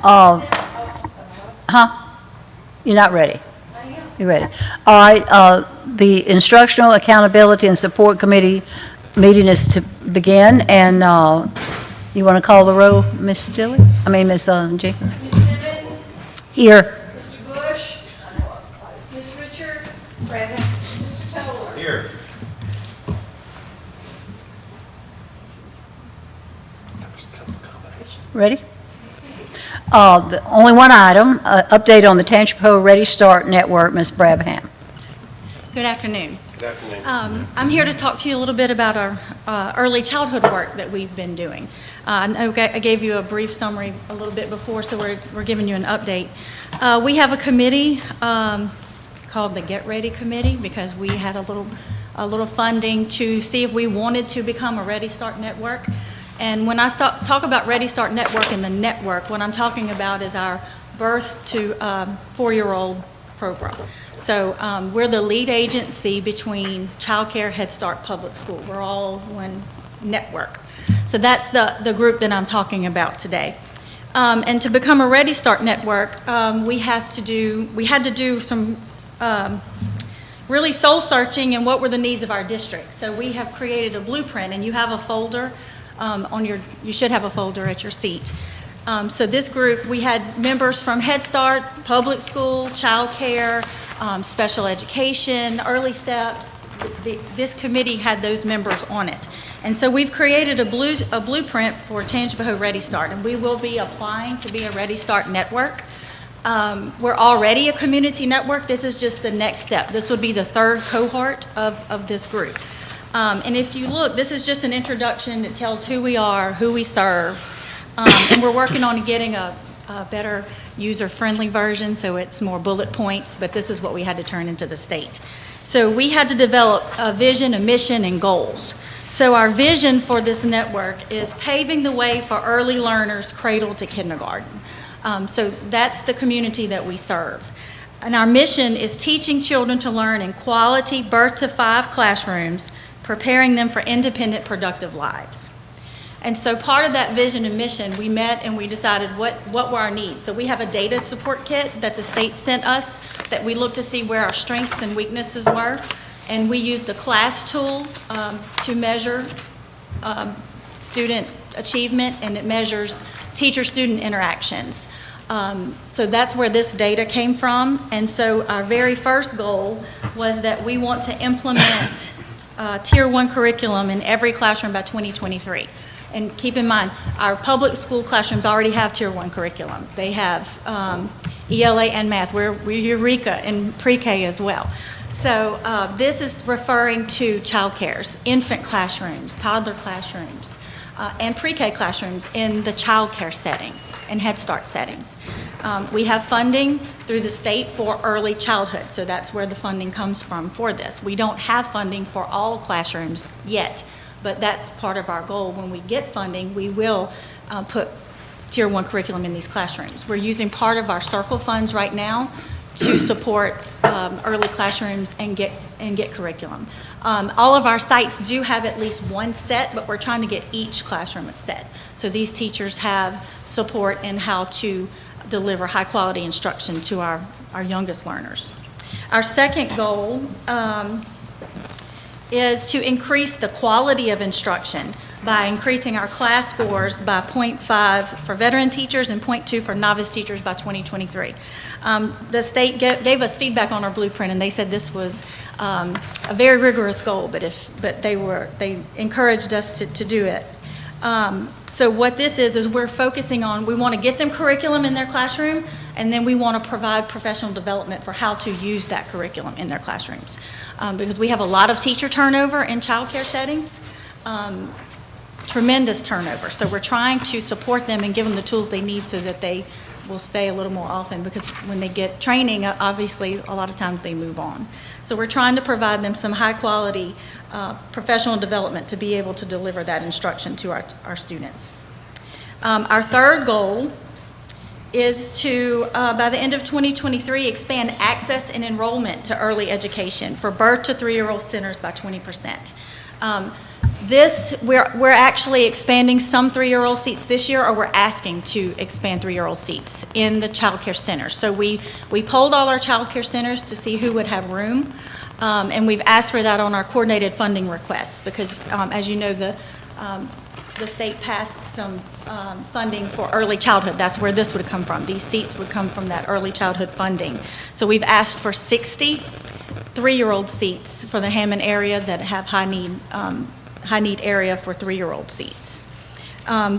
Huh? You're not ready? You're ready. All right, the Instructional Accountability and Support Committee meeting is to begin, and you want to call the roll, Ms. Dilley? Ms. Jenkins? Ms. Simmons? Here. Mr. Bush? Ms. Richards? Present. Mr. Toller? Here. Ready? Only one item, update on the Tangipahoa Ready Start Network, Ms. Brabham. Good afternoon. Good afternoon. I'm here to talk to you a little bit about our early childhood work that we've been doing. I know I gave you a brief summary a little bit before, so we're giving you an update. We have a committee called the Get Ready Committee because we had a little funding to see if we wanted to become a Ready Start Network. And when I talk about Ready Start Network and the network, what I'm talking about is our birth to 4-year-old program. So we're the lead agency between Child Care, Head Start, Public School. We're all one network. So that's the group that I'm talking about today. And to become a Ready Start Network, we had to do some really soul searching and what were the needs of our district. So we have created a blueprint, and you have a folder you should have a folder at your seat. So this group, we had members from Head Start, public school, child care, special education, early steps. This committee had those members on it. And so we've created a blueprint for Tangipahoa Ready Start, and we will be applying to be a Ready Start network. We're already a community network. This is just the next step. This would be the third cohort of this group. And if you look, this is just an introduction. It tells who we are, who we serve, and we're working on getting a better user-friendly version, so it's more bullet points, but this is what we had to turn into the state. So we had to develop a vision, a mission, and goals. So our vision for this network is paving the way for early learners cradle to kindergarten. So that's the community that we serve. And our mission is teaching children to learn in quality birth to 5 classrooms, preparing them for independent, productive lives. And so part of that vision and mission, we met and we decided what were our needs. So we have a data support kit that the state sent us that we looked to see where our strengths and weaknesses were. And we used the class tool to measure student achievement, and it measures teacher-student interactions. So that's where this data came from. And so our very first goal was that we want to implement Tier 1 curriculum in every classroom by 2023. And keep in mind, our public school classrooms already have Tier 1 curriculum. They have ELA and math. We're Eureka in pre-K as well. So this is referring to child cares, infant classrooms, toddler classrooms, and pre-K classrooms in the child care settings and Head Start settings. We have funding through the state for early childhood, so that's where the funding comes from for this. We don't have funding for all classrooms yet, but that's part of our goal. When we get funding, we will put Tier 1 curriculum in these classrooms. We're using part of our Circle funds right now to support early classrooms and get curriculum. All of our sites do have at least one set, but we're trying to get each classroom a set. So these teachers have support in how to deliver high quality instruction to our youngest learners. Our second goal is to increase the quality of instruction by increasing our class scores by 0.5 for veteran teachers and 0.2 for novice teachers by 2023. The state gave us feedback on our blueprint, and they said this was a very rigorous goal, but they encouraged us to do it. So what this is we're focusing on, we want to get them curriculum in their classroom, and then we want to provide professional development for how to use that curriculum in their classrooms. Because we have a lot of teacher turnover in child care settings, tremendous turnover. So we're trying to support them and give them the tools they need so that they will stay a little more often, because when they get training, obviously a lot of times they move on. So we're trying to provide them some high quality professional development to be able to deliver that instruction to our students. Our third goal is to, by the end of 2023, expand access and enrollment to early education for birth to 3-year-old centers by 20%. We're actually expanding some 3-year-old seats this year, or we're asking to expand 3-year-old seats in the child care centers. So we polled all our child care centers to see who would have room, and we've asked for that on our coordinated funding requests, because as you know, the state passed some funding for early childhood. That's where this would come from. These seats would come from that early childhood funding. So we've asked for 60 3-year-old seats for the Hammond area that have high need area for 3-year-old seats.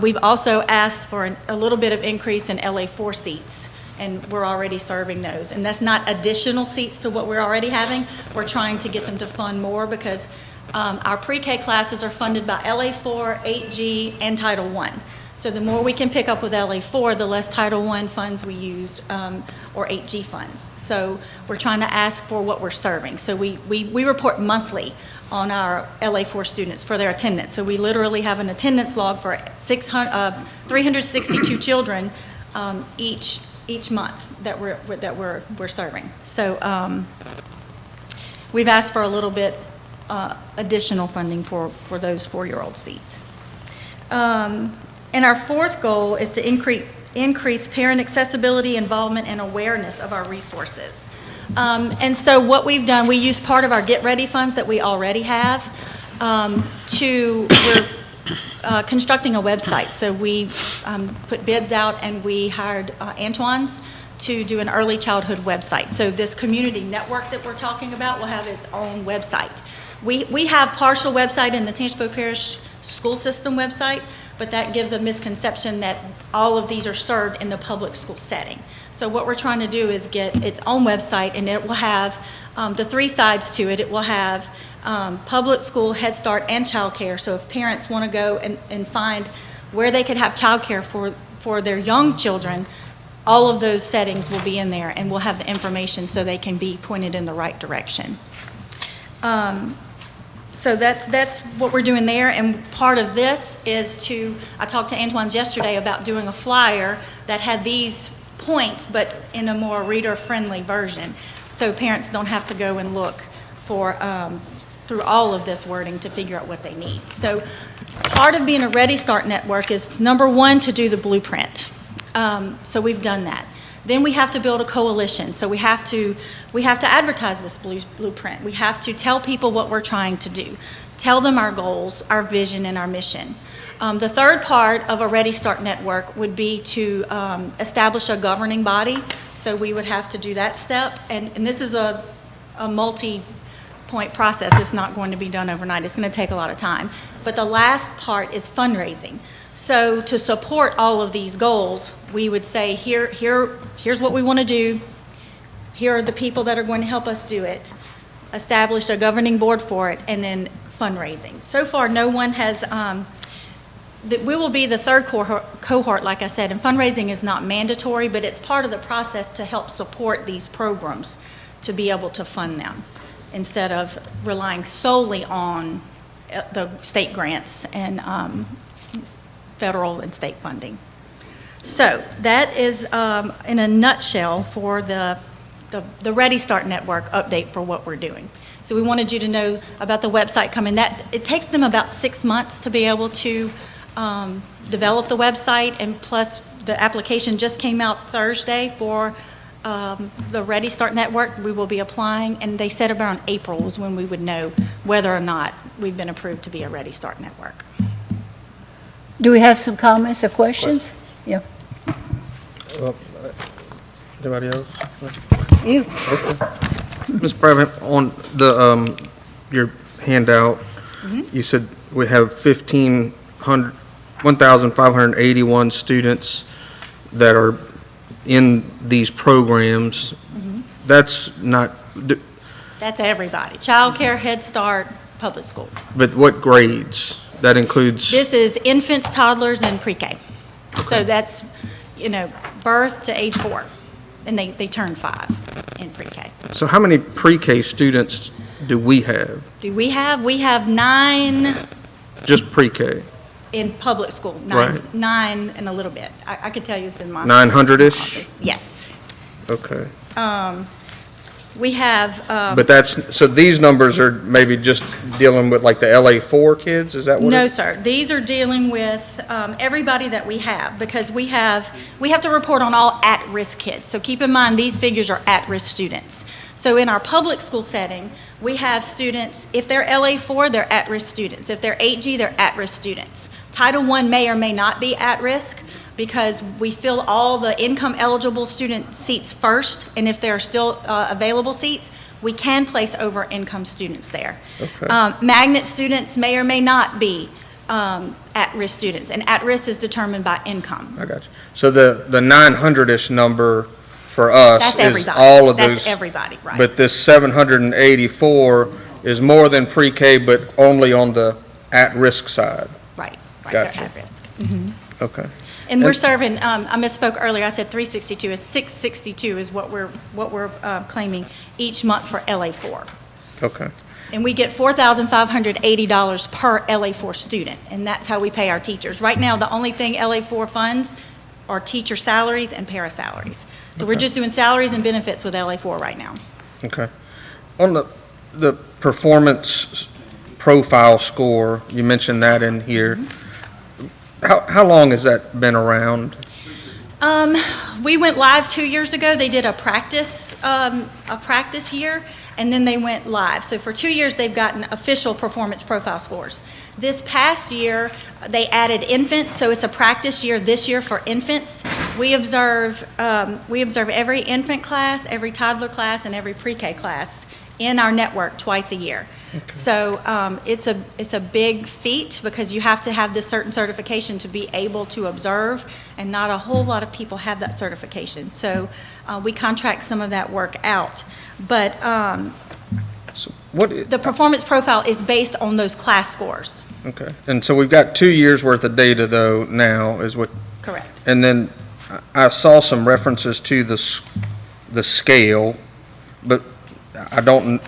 We've also asked for a little bit of increase in LA4 seats, and we're already serving those. And that's not additional seats to what we're already having. We're trying to get them to fund more, because our pre-K classes are funded by LA4, 8G, and Title I. So the more we can pick up with LA4, the less Title I funds we use, or 8G funds. So we're trying to ask for what we're serving. So we report monthly on our LA4 students for their attendance. So we literally have an attendance log for 362 children each month that we're serving. So we've asked for a little bit additional funding for those 4-year-old seats. And our fourth goal is to increase parent accessibility, involvement, and awareness of our resources. And so what we've done, we use part of our Get Ready funds that we already have we're constructing a website. So we put bids out, and we hired Antoine's to do an early childhood website. So this community network that we're talking about will have its own website. We have partial website in the Tangipahoa Parish school system website, but that gives a misconception that all of these are served in the public school setting. So what we're trying to do is get its own website, and it will have the 3 sides to it. It will have public school, Head Start, and child care. So if parents want to go and find where they could have child care for their young children, all of those settings will be in there, and we'll have the information so they can be pointed in the right direction. So that's what we're doing there, and part of this is I talked to Antoine's yesterday about doing a flyer that had these points, but in a more reader-friendly version, so parents don't have to go and look for through all of this wording to figure out what they need. So part of being a Ready Start network is, number one, to do the blueprint. So we've done that. Then we have to build a coalition. So we have to advertise this blueprint. We have to tell people what we're trying to do, tell them our goals, our vision, and our mission. The third part of a Ready Start network would be to establish a governing body. So we would have to do that step, and this is a multi-point process. It's not going to be done overnight. It's going to take a lot of time. But the last part is fundraising. So to support all of these goals, we would say, here's what we want to do. Here are the people that are going to help us do it. Establish a governing board for it, and then fundraising. So far, no one has, we will be the third cohort, like I said, and fundraising is not mandatory, but it's part of the process to help support these programs to be able to fund them, instead of relying solely on the state grants and federal and state funding. So that is, in a nutshell, for the Ready Start Network update for what we're doing. So we wanted you to know about the website coming. It takes them about 6 months to be able to develop the website, and plus the application just came out Thursday for the Ready Start Network. We will be applying, and they said around April was when we would know whether or not we've been approved to be a Ready Start Network. Do we have some comments or questions? Yeah. Anybody else? You. Okay. Ms. President, on the your handout, you said we have 1,581 students that are in these programs. That's not. That's everybody. Child care, Head Start, public school. But what grades? That includes. This is infants, toddlers, and pre-K. So that's, birth to age 4, and they turn 5 in pre-K. So how many pre-K students do we have? We have 9 Just pre-K. in public school. Right. 9 and a little bit. I could tell you it's in my 900-ish? office. Yes. Okay. We have, But so these numbers are maybe just dealing with like the LA4 kids, is that what? no, sir. These are dealing with everybody that we have, because we have to report on all at-risk kids. So keep in mind, these figures are at-risk students. So in our public school setting, we have students, if they're LA4, they're at-risk students. If they're 8G, they're at-risk students. Title I may or may not be at-risk, because we fill all the income-eligible student seats first, and if there are still available seats, we can place over-income students there. Okay. Magnet students may or may not be at-risk students, and at-risk is determined by income. I got you. So the 900-ish number for us That's is everybody. all of those. That's everybody, right. But this 784 is more than pre-K, but only on the at-risk side. Right, Gotcha. they're at-risk. Okay. And we're serving, I misspoke earlier, I said 362, is 662 is what we're claiming each month for LA4. Okay. And we get $4,580 per LA4 student, and that's how we pay our teachers. Right now, the only thing LA4 funds are teacher salaries and para salaries. So we're just doing salaries and benefits with LA4 right now. Okay. On the performance profile score, you mentioned that in here. How long has that been around? We went live 2 years ago. They did a practice year, and then they went live. So for 2 years, they've gotten official performance profile scores. This past year, they added infants, so it's a practice year this year for infants. We observe every infant class, every toddler class, and every pre-K class in our network twice a year. Okay. So it's a big feat, because you have to have this certain certification to be able to observe, and not a whole lot of people have that certification. So we contract some of that work out. But So the performance profile is based on those class scores. Okay. And so we've got 2 years worth of data though now is what. Correct. And then I saw some references to the scale, but I don't,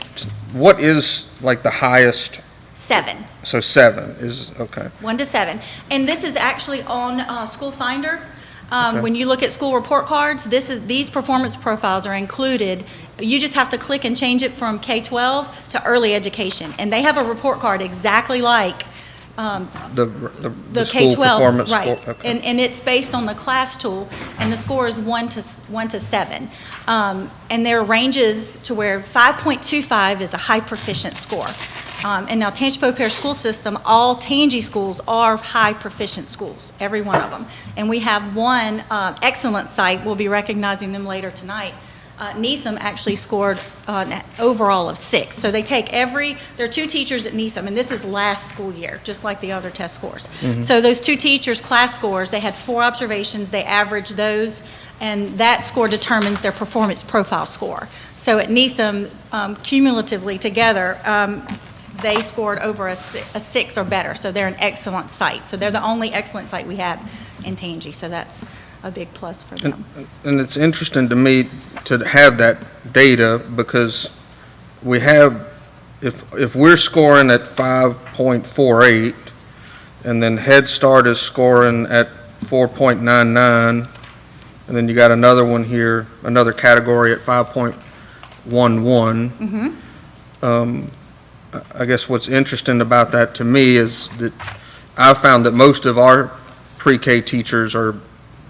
what is like the highest? 7. So 7 is, okay. 1 to 7. And this is actually on School Finder. Okay. When you look at school report cards, these performance profiles are included. You just have to click and change it from K-12 to early education. And they have a report card exactly like The school K-12, performance right. score, okay. And it's based on the class tool, and the score is 1 to 7. And there are ranges to where 5.25 is a high proficient score. And now Tangipahoa School System, all Tangi schools are high proficient schools, every one of them. And we have one excellent site, we'll be recognizing them later tonight. NESM actually scored an overall of 6. So they take there are 2 teachers at NESM, and this is last school year, just like the other test scores. Mm-hmm. So those 2 teachers' class scores, they had 4 observations, they averaged those, and that score determines their performance profile score. So at NESM, cumulatively together, they scored over a 6 or better, so they're an excellent site. So they're the only excellent site we have in Tangi, so that's a big plus for them. And it's interesting to me to have that data, because we have, if we're scoring at 5.48, and then Head Start is scoring at 4.99, and then you got another one here, another category at 5.11. I guess what's interesting about that to me is that I've found that most of our pre-K teachers are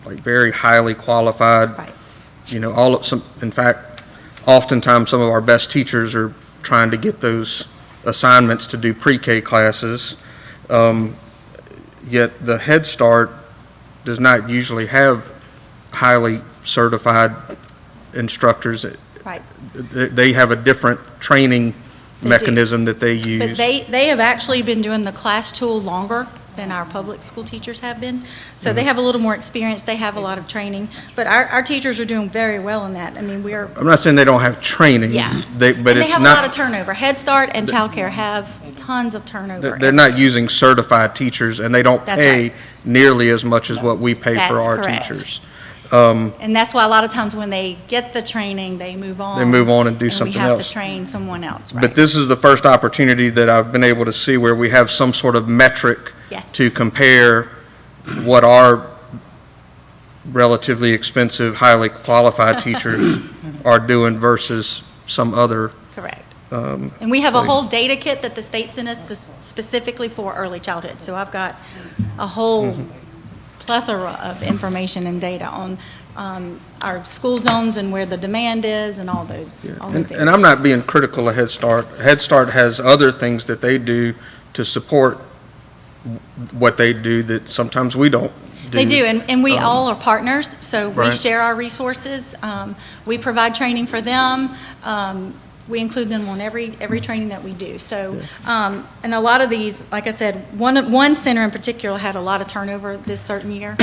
like very highly qualified. Right. You know, in fact, oftentimes some of our best teachers are trying to get those assignments to do pre-K classes. Yet the Head Start does not usually have highly certified instructors. Right. They have a different training mechanism that they use. But they have actually been doing the class tool longer than our public school teachers have been. So they have a little more experience, they have a lot of training, but our teachers are doing very well in that. I mean, I'm not saying they don't have training. Yeah. But And they it's have a lot of not, turnover. Head Start and Child Care have tons of turnover. they're not using certified teachers, and they don't That's pay right. nearly as much as what we pay for That's our correct. teachers. And that's why a lot of times when they get the training, they move on. They move on and do something And we have else. to train someone else, right? But this is the first opportunity that I've been able to see where we have some sort of metric Yes. to compare what our relatively expensive, highly qualified teachers are doing versus some other. Correct. And we have a whole data kit that the state sent us specifically for early childhood. So I've got a whole plethora of information and data on our school zones and where the demand is and all those And areas. I'm not being critical of Head Start. Head Start has other things that they do to support what they do that sometimes we don't do. They do, and we all are partners, so we Right. share our resources. We provide training for them. We include them on every training that we do. So, and a lot of these, like I said, one center in particular had a lot of turnover this certain year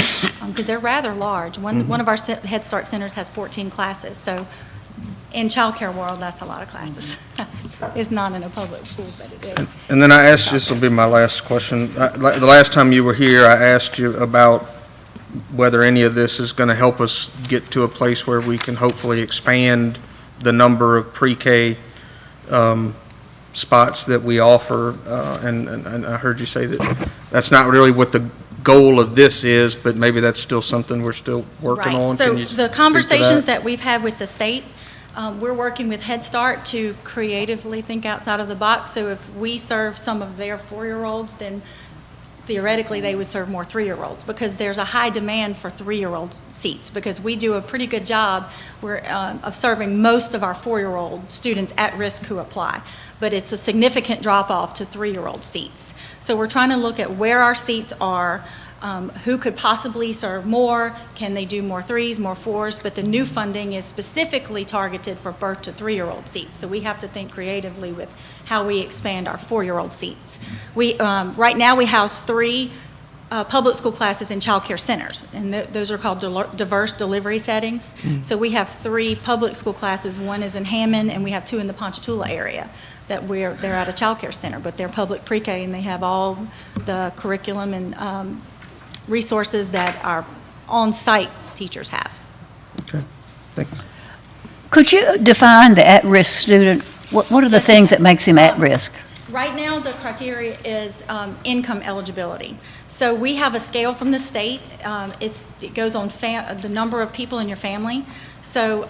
because they're rather large. One of our Head Start centers has 14 classes. So, in childcare world, that's a lot of classes. It's not in a public school, but it is. And then I asked, this will be my last question. The last time you were here, I asked you about whether any of this is going to help us get to a place where we can hopefully expand the number of pre-K spots that we offer. And I heard you say that that's not really what the goal of this is, but maybe that's still something we're still working on. Right. So Can you the speak to conversations that? that we've had with the state, we're working with Head Start to creatively think outside of the box. So if we serve some of their 4-year-olds, then theoretically they would serve more 3-year-olds because there's a high demand for 3-year-old seats because we do a pretty good job of serving most of our 4-year-old students at risk who apply. But it's a significant drop off to 3-year-old seats. So we're trying to look at where our seats are, who could possibly serve more, can they do more 3s, more 4s, but the new funding is specifically targeted for birth to 3-year-old seats. So we have to think creatively with how we expand our 4-year-old seats. We, right now we house 3 public school classes in child care centers, and those are called diverse delivery settings. So we have 3 public school classes, one is in Hammond, and we have 2 in the Ponchatoula area that they're at a child care center, but they're public pre-K, and they have all the curriculum and resources that our on-site teachers have. Okay, thank you. Could you define the at-risk student? What are the things that makes him at risk? Right now, the criteria is income eligibility. So we have a scale from the state. It goes on the number of people in your family. So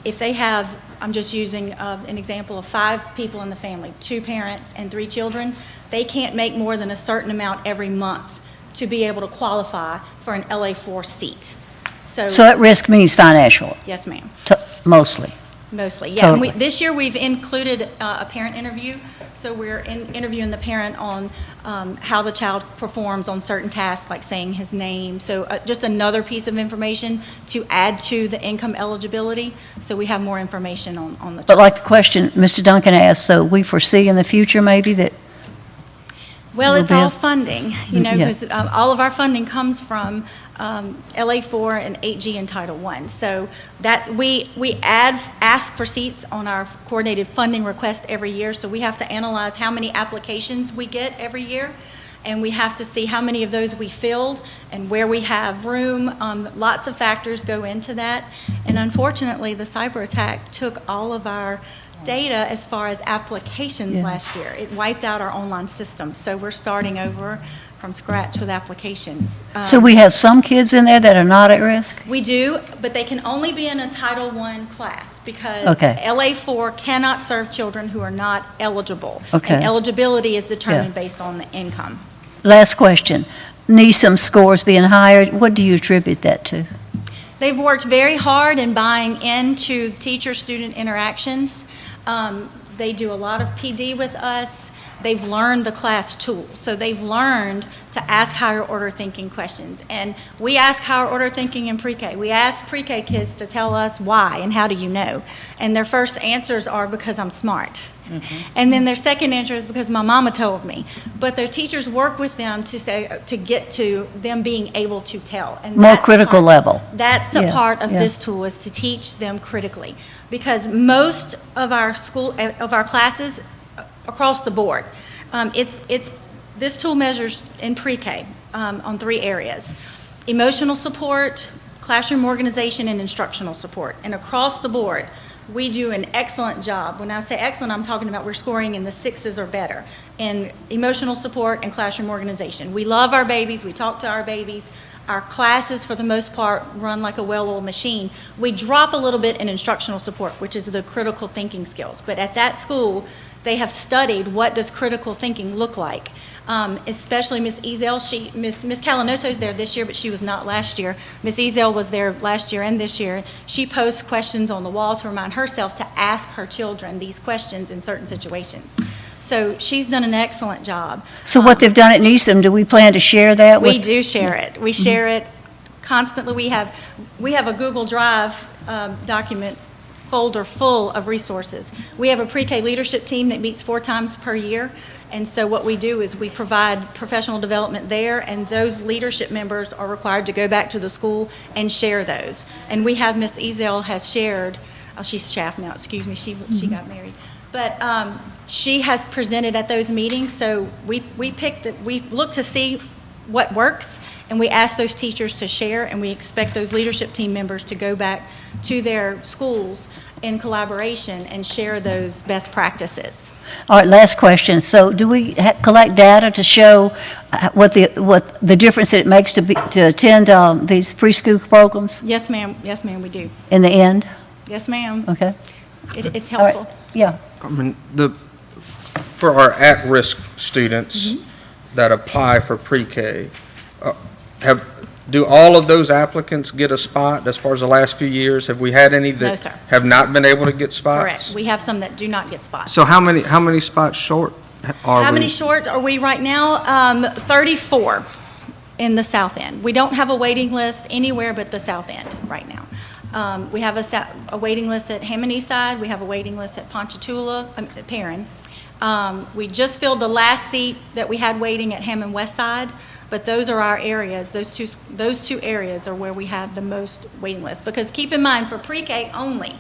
if they have, I'm just using an example of 5 people in the family, 2 parents and 3 children, they can't make more than a certain amount every month to be able to qualify for an LA4 seat. So at risk means financial, Yes, ma'am. mostly. Mostly, yeah. And Totally. this year, we've included a parent interview, so we're interviewing the parent on how the child performs on certain tasks, like saying his name. So just another piece of information to add to the income eligibility, so we have more information on the But child. like the question Mr. Duncan asked, so we foresee in the future maybe that, Well, will it's be all a- funding, you know, Yeah. because all of our funding comes from LA4 and 8G and Title I. So that we ask for seats on our coordinated funding request every year, so we have to analyze how many applications we get every year, and we have to see how many of those we filled and where we have room. Lots of factors go into that, and unfortunately, the cyber attack took all of our data as far as applications Yeah. last year. It wiped out our online system, so we're starting over from scratch with applications. so we have some kids in there that are not at risk? We do, but they can only be in a Title I class because Okay. LA4 cannot serve children who are not eligible. Okay. And eligibility is determined Yeah. based on the income. Last question. NESOM scores being higher, what do you attribute that to? They've worked very hard in buying into teacher-student interactions. They do a lot of PD with us. They've learned the class tools. So they've learned to ask higher order thinking questions. And we ask higher order thinking in pre-K. We ask pre-K kids to tell us why and how do you know. And their first answers are because I'm smart. And then their second answer is because my mama told me. But their teachers work with them to get to them being able to tell. And More that's the critical part- level. That's the Yeah, part of yeah. this tool, is to teach them critically. Because most of our classes across the board, this tool measures in pre-K on 3 areas: emotional support, classroom organization, and instructional support. And across the board, we do an excellent job. When I say excellent, I'm talking about we're scoring in the 6s or better in emotional support and classroom organization. We love our babies. We talk to our babies. our classes, for the most part, run like a well-oiled machine. We drop a little bit in instructional support, which is the critical thinking skills. But at that school, they have studied what does critical thinking look like. Especially Ms. Ezel, Ms. Calinotto's there this year, but she was not last year. Ms. Ezel was there last year and this year. She posts questions on the wall to remind herself to ask her children these questions in certain situations. So she's done an excellent job. So what they've done at Newsom, do we plan to share that with? We do share it. We share it constantly. We have a Google Drive document folder full of resources. We have a pre-K leadership team that meets 4 times per year. And so what we do is we provide professional development there, and those leadership members are required to go back to the school and share those. And we have Ms. Ezel has shared, she's staff now, excuse me, she got married. But she has presented at those meetings, so we look to see what works, and we ask those teachers to share, and we expect those leadership team members to go back to their schools in collaboration and share those best practices. All right, last question. So do we collect data to show what the difference it makes to attend these preschool programs Yes, ma'am. Yes, ma'am, we do. in the end? Yes, ma'am. Okay. It's All right. helpful. Yeah. I mean, for our at-risk students that apply for pre-K, do all of those applicants get a spot as far as the last few years? Have we had any No, that sir. have not been able to get spots? Correct. We have some that do not get spots. So how many spots short are we? How many short are we right now? 34 in the south end. We don't have a waiting list anywhere but the south end right now. We have a waiting list at Hammond Eastside. We have a waiting list at Ponchatoula, Perrin. We just filled the last seat that we had waiting at Hammond Westside, but those are our areas. Those two areas are where we have the most waiting lists. Because keep in mind, for pre-K only,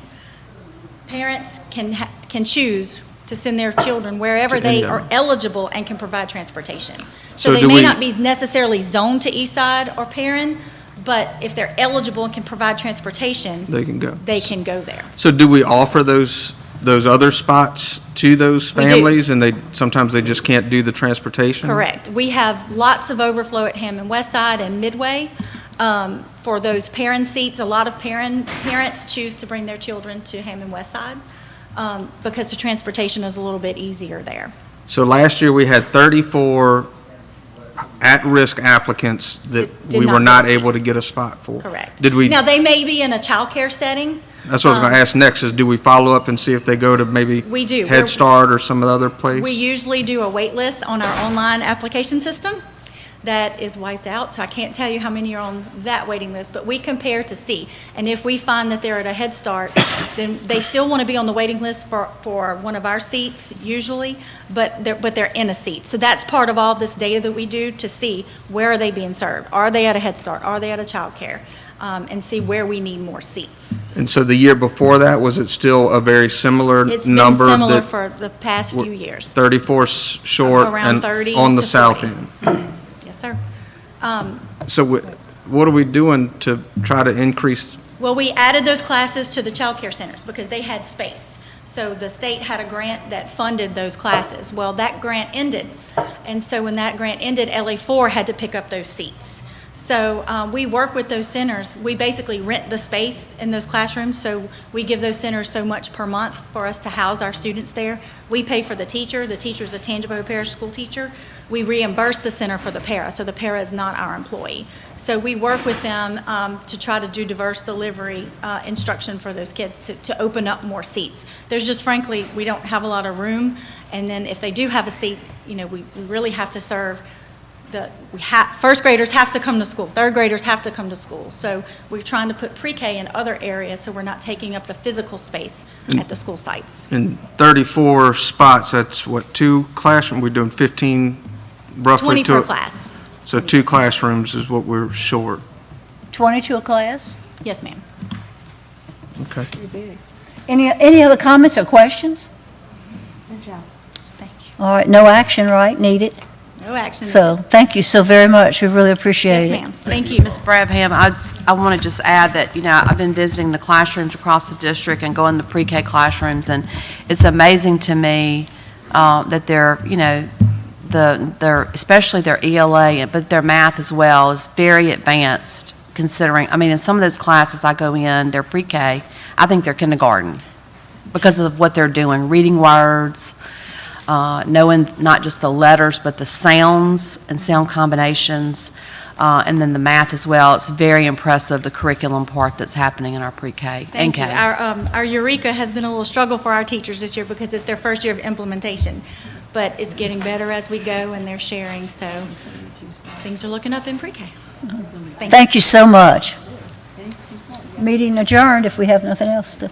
parents can choose to send their children wherever they are eligible and can provide transportation. So they may not be necessarily zoned to Eastside or Perrin, but if they're eligible and can provide transportation, They can go. they can go there. So do we offer those other spots to those We do. families, and sometimes they just can't do the transportation? Correct. We have lots of overflow at Hammond Westside and Midway. For those parent seats, a lot of parents choose to bring their children to Hammond Westside because the transportation is a little bit easier there. So last year, we had 34 at-risk applicants that Did we not were get not a seat. able to get a spot for. Correct. Did we, Now, they may be in a childcare setting. that's what I was going to ask next, is do we follow up and see if they go to maybe We do. Head Start or some other place? We usually do a wait list on our online application system that is wiped out, so I can't tell you how many are on that waiting list, but we compare to see. And if we find that they're at a Head Start, then they still want to be on the waiting list for one of our seats usually, but they're in a seat. So that's part of all this data that we do to see where are they being served? Are they at a Head Start? Are they at a child care? And see where we need more seats. And so the year before that, was it still a very similar number? It's been similar that for the past few years. 34 short Around and 30 on the to south 40. end? Yes, sir. So what are we doing to try to increase? Well, we added those classes to the child care centers because they had space. So the state had a grant that funded those classes. Well, that grant ended. And so when that grant ended, LA4 had to pick up those seats. So we work with those centers. We basically rent the space in those classrooms, so we give those centers so much per month for us to house our students there. We pay for the teacher. The teacher's a tangible parish school teacher. We reimburse the center for the para, so the para is not our employee. So we work with them to try to do diverse delivery instruction for those kids to open up more seats. There's just, frankly, we don't have a lot of room, and then if they do have a seat, we really have to serve. First graders have to come to school. Third graders have to come to school. So we're trying to put pre-K in other areas so we're not taking up the physical space at the school sites. In 34 spots, that's what, 2 classrooms? We're doing 15, roughly? 20 per class. So 2 classrooms is what we're short. 22 a class? Yes, ma'am. Okay. Any other comments or questions? Thank you. All right, no action, right, needed? No action. So, thank you so very much. We really appreciate it. Yes, ma'am. Thank you. Ms. Brabham, I want to just add that, I've been visiting the classrooms across the district and going to pre-K classrooms, and it's amazing to me that they're, especially their ELA, but their math as well, is very advanced considering, I mean, in some of those classes I go in, they're pre-K, I think they're kindergarten because of what they're doing, reading words, knowing not just the letters, but the sounds and sound combinations, and then the math as well. It's very impressive, the curriculum part that's happening in our pre-K and Thank you. K. Our Eureka has been a little struggle for our teachers this year because it's their first year of implementation, but it's getting better as we go, and they're sharing, so things are looking up in pre-K. Thank you. Thank you so much. Meeting adjourned if we have nothing else to